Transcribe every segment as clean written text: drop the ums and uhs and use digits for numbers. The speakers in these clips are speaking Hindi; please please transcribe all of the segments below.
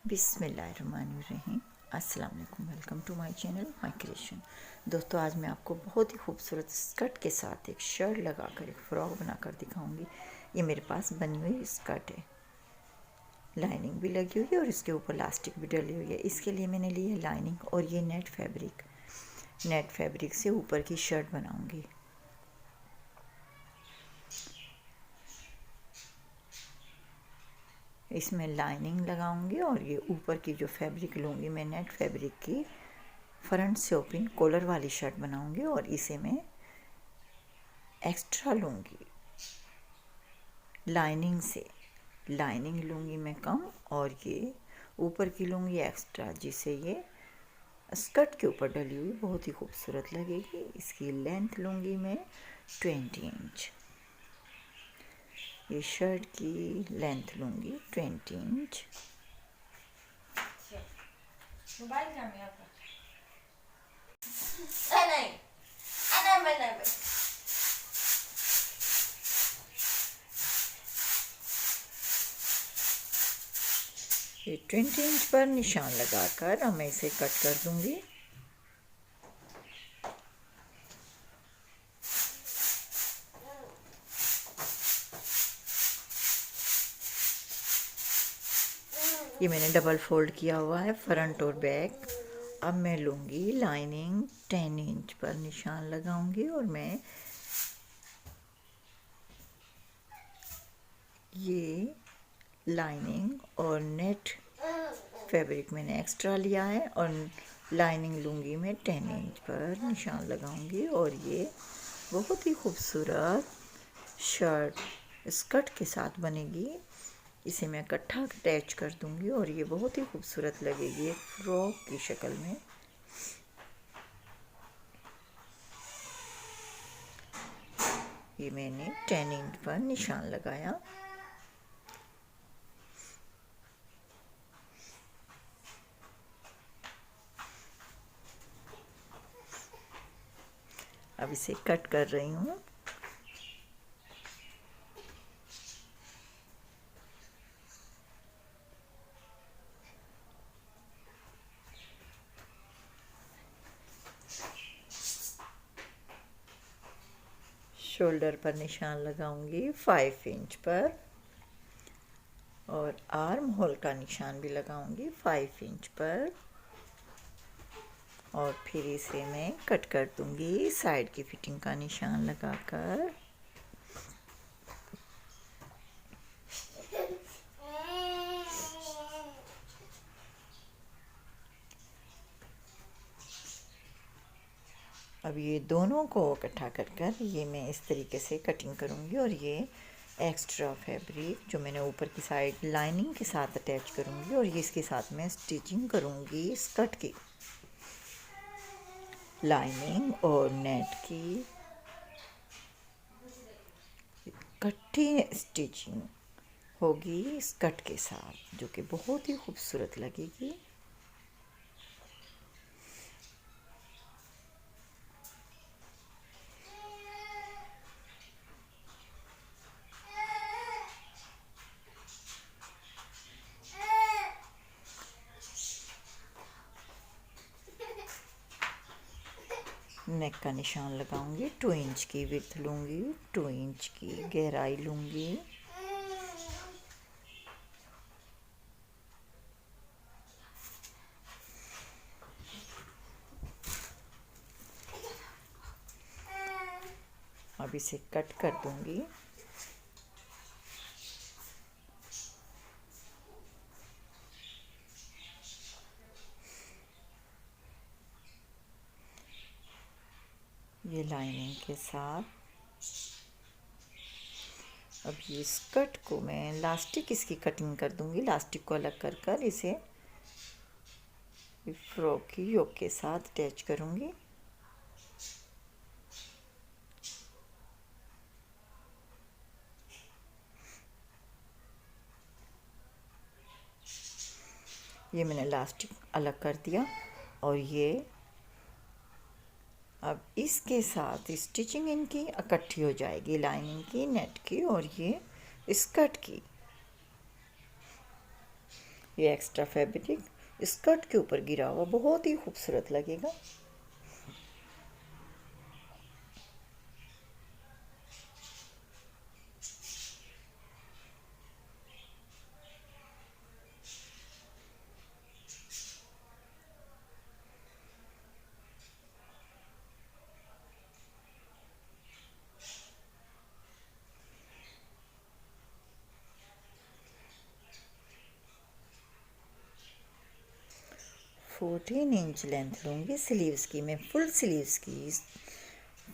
बिस्मिल्लाहिर्रहमानिर्रहीम। अस्सलाम वालेकुम। Welcome to my channel mycreation। दोस्तों, आज मैं आपको बहुत ही खूबसूरत स्कर्ट के साथ एक शर्ट लगाकर एक फ़्रॉक बनाकर दिखाऊंगी। ये मेरे पास बनी हुई स्कर्ट है, लाइनिंग भी लगी हुई है और इसके ऊपर लास्टिक भी डली हुई है। इसके लिए मैंने ली है लाइनिंग और ये नेट फैब्रिक से ऊपर की शर्ट बनाऊँगी। इसमें लाइनिंग लगाऊंगी और ये ऊपर की जो फैब्रिक लूँगी मैं नेट फैब्रिक की फ्रंट से ओपन कॉलर वाली शर्ट बनाऊंगी और इसे मैं एक्स्ट्रा लूँगी लाइनिंग से। लाइनिंग लूँगी मैं कम और ये ऊपर की लूँगी एक्स्ट्रा, जिससे ये स्कर्ट के ऊपर डली हुई बहुत ही खूबसूरत लगेगी। इसकी लेंथ लूँगी मैं 20 इंच। ये शर्ट की लेंथ लूँगी 20 इंच। मोबाइल क्या है आपका? नहीं ये 20 इंच पर निशान लगाकर अब मैं इसे कट कर दूंगी। ये मैंने डबल फोल्ड किया हुआ है फ्रंट और बैक। अब मैं लूँगी लाइनिंग 10 इंच पर निशान लगाऊंगी और मैं ये लाइनिंग और नेट फैब्रिक मैंने एक्स्ट्रा लिया है और लाइनिंग लूँगी मैं 10 इंच पर निशान लगाऊंगी और ये बहुत ही खूबसूरत शर्ट स्कर्ट के साथ बनेगी। इसे मैं इकट्ठा अटैच कर दूंगी और ये बहुत ही खूबसूरत लगेगी एक फ्रॉक की शक्ल में। ये मैंने 10 इंच पर निशान लगाया। अब इसे कट कर रही हूँ। शोल्डर पर निशान लगाऊंगी 5 इंच पर और आर्म होल का निशान भी लगाऊंगी 5 इंच पर और फिर इसे मैं कट कर दूंगी साइड की फिटिंग का निशान लगाकर। अब ये दोनों को इकट्ठा कर ये मैं इस तरीके से कटिंग करूँगी और ये एक्स्ट्रा फैब्रिक जो मैंने ऊपर की साइड लाइनिंग के साथ अटैच करूँगी और ये इसके साथ मैं स्टिचिंग करूँगी स्कर्ट की। लाइनिंग और नेट की इकट्ठी स्टिचिंग होगी स्कर्ट के साथ, जो कि बहुत ही खूबसूरत लगेगी। नेक का निशान लगाऊंगी 2 इंच की विड्थ लूँगी, 2 इंच की गहराई लूँगी। अब इसे कट कर दूंगी। ये लाइनिंग के साथ अब ये स्कर्ट को मैं लास्टिक इसकी कटिंग कर दूंगी। लास्टिक को अलग कर इसे फ्रॉक की योक के साथ अटैच करूंगी। ये मैंने लास्टिक अलग कर दिया और ये अब इसके साथ स्टिचिंग इनकी इकट्ठी हो जाएगी, लाइनिंग की, नेट की और ये स्कर्ट की। ये एक्स्ट्रा फैब्रिक स्कर्ट के ऊपर गिरा हुआ बहुत ही खूबसूरत लगेगा। फोर्टीन इंच लेंथ लूँगी स्लीव्स की। मैं फुल स्लीव्स की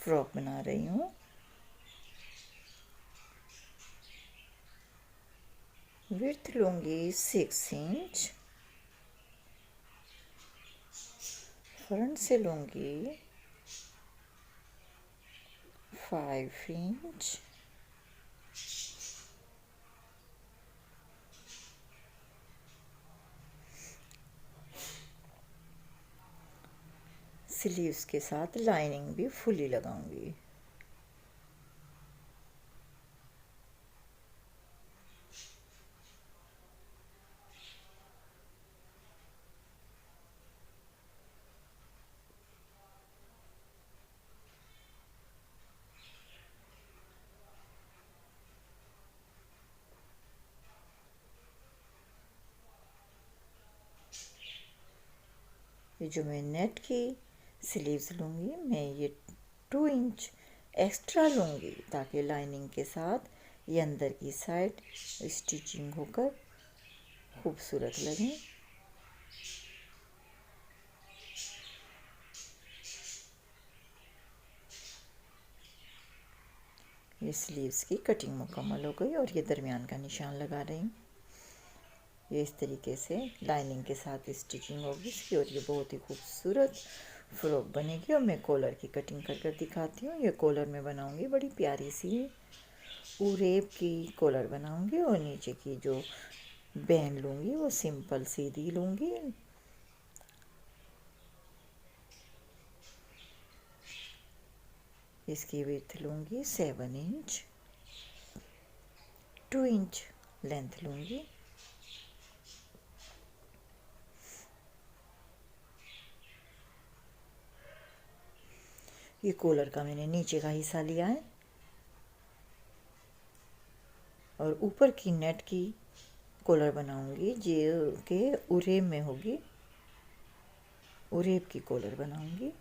फ्रॉक बना रही हूँ। विड्थ लूँगी 6 इंच। फ्रंट से लूँगी 5 इंच। स्लीव्स के साथ लाइनिंग भी फुली लगाऊंगी। ये जो मैं नेट की स्लीव्स लूँगी, मैं ये 2 इंच एक्स्ट्रा लूँगी ताकि लाइनिंग के साथ ये अंदर की साइड स्टिचिंग होकर खूबसूरत लगे। ये स्लीव्स की कटिंग मुकम्मल हो गई और ये दरमियान का निशान लगा रही हूँ। ये इस तरीके से लाइनिंग के साथ स्टिचिंग होगी इसकी और ये बहुत ही खूबसूरत फ्रॉक बनेगी। और मैं कॉलर की कटिंग कर कर दिखाती हूँ। ये कॉलर मैं बनाऊँगी बड़ी प्यारी सी उरेब की कॉलर बनाऊँगी और नीचे की जो बैंड लूँगी वो सिंपल सीधी लूँगी। इसकी विड्थ लूँगी 7 इंच। 2 इंच लेंथ लूँगी। ये कॉलर का मैंने नीचे का हिस्सा लिया है और ऊपर की नेट की कॉलर बनाऊंगी जो कि उरेब में होगी। उरेब की कॉलर बनाऊंगी।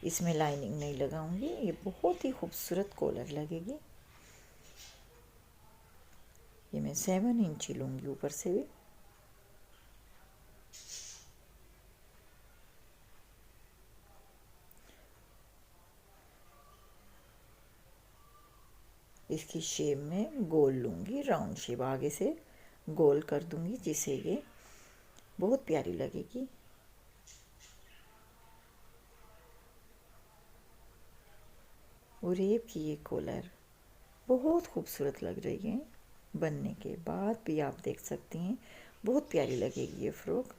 इसमें लाइनिंग नहीं लगाऊंगी। ये बहुत ही खूबसूरत कॉलर लगेगी। ये मैं 7 इंच लूँगी ऊपर से भी। इसकी शेप में गोल लूँगी, राउंड शेप आगे से गोल कर दूँगी जिससे ये बहुत प्यारी लगेगी। उरेब की ये कॉलर बहुत खूबसूरत लग रही है। बनने के बाद भी आप देख सकती हैं बहुत प्यारी लगेगी ये फ्रॉक।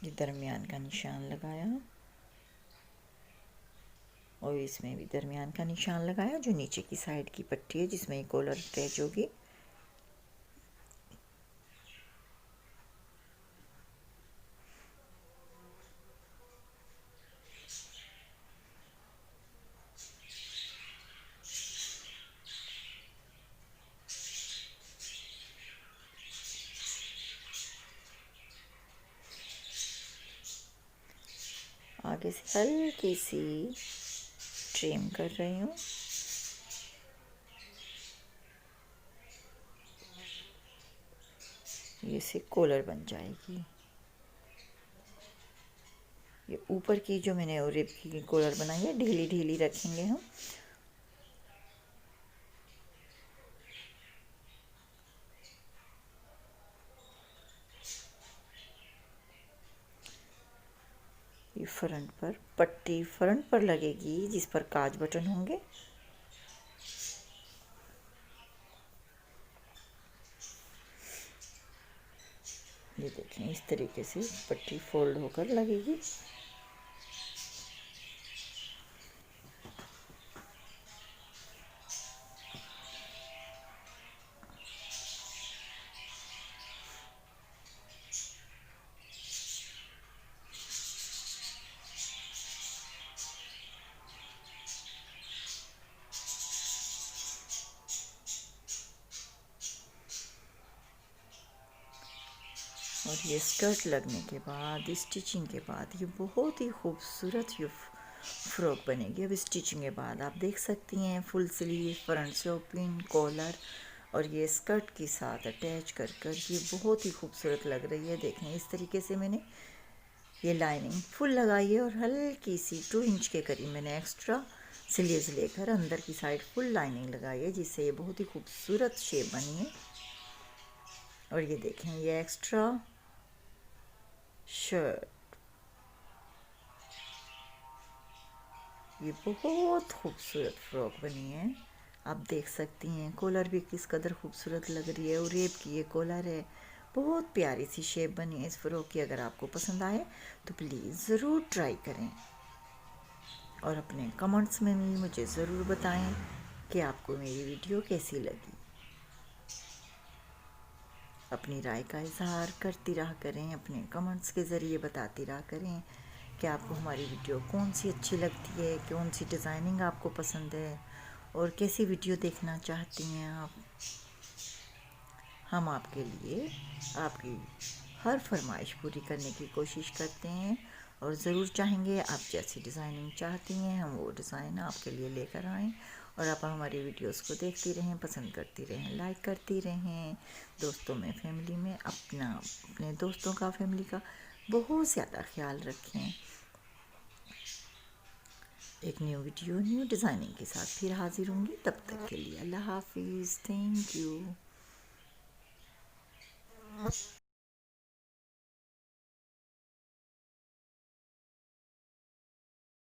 ये दरमियान का निशान लगाया और इसमें भी दरमियान का निशान लगाया। जो नीचे की साइड की पट्टी है जिसमें ये कॉलर अटैच होगी, आगे से हल्की सी ट्रिम कर रही हूँ। ये से कॉलर बन जाएगी। ये ऊपर की जो मैंने उरेब की कॉलर बनाई है ढीली ढीली रखेंगे हम। ये फ्रंट पर पट्टी फ्रंट पर लगेगी जिस पर काज बटन होंगे। ये देखें इस तरीके से पट्टी फोल्ड होकर लगेगी। और ये स्कर्ट लगने के बाद, स्टिचिंग के बाद ये बहुत ही खूबसूरत ये फ्रॉक बनेगी। अब स्टिचिंग के बाद आप देख सकती हैं फुल स्लीव, फ्रंट से ओपन, कॉलर और ये स्कर्ट के साथ अटैच कर कर ये बहुत ही खूबसूरत लग रही है। देखें इस तरीके से मैंने ये लाइनिंग फुल लगाई है और हल्की सी 2 इंच के करीब मैंने एक्स्ट्रा स्लीव्स लेकर अंदर की साइड फुल लाइनिंग लगाई है, जिससे ये बहुत ही खूबसूरत शेप बनी है। और ये देखें ये एक्स्ट्रा शर्ट, ये बहुत खूबसूरत फ्रॉक बनी है। आप देख सकती हैं कॉलर भी किस कदर खूबसूरत लग रही है और रेप की ये कॉलर है। बहुत प्यारी सी शेप बनी है इस फ्रॉक की। अगर आपको पसंद आए तो प्लीज़ ज़रूर ट्राई करें और अपने कमेंट्स में भी मुझे ज़रूर बताएं कि आपको मेरी वीडियो कैसी लगी। अपनी राय का इजहार करती रहा करें, अपने कमेंट्स के ज़रिए बताती रहा करें कि आपको हमारी वीडियो कौन सी अच्छी लगती है, कौन सी डिज़ाइनिंग आपको पसंद है और कैसी वीडियो देखना चाहती हैं आप। हम आपके लिए आपकी हर फरमाइश पूरी करने की कोशिश करते हैं और ज़रूर चाहेंगे आप जैसी डिज़ाइनिंग चाहती हैं हम वो डिज़ाइन आपके लिए लेकर आएँ और आप हमारी वीडियोस को देखती रहें, पसंद करती रहें, लाइक करती रहें। दोस्तों में, फैमिली में अपने दोस्तों का, फैमिली का बहुत ज़्यादा ख्याल रखें। एक न्यू वीडियो, न्यू डिज़ाइनिंग के साथ फिर हाजिर होंगी। तब तक के लिए अल्लाह हाफिज़, थैंक यू।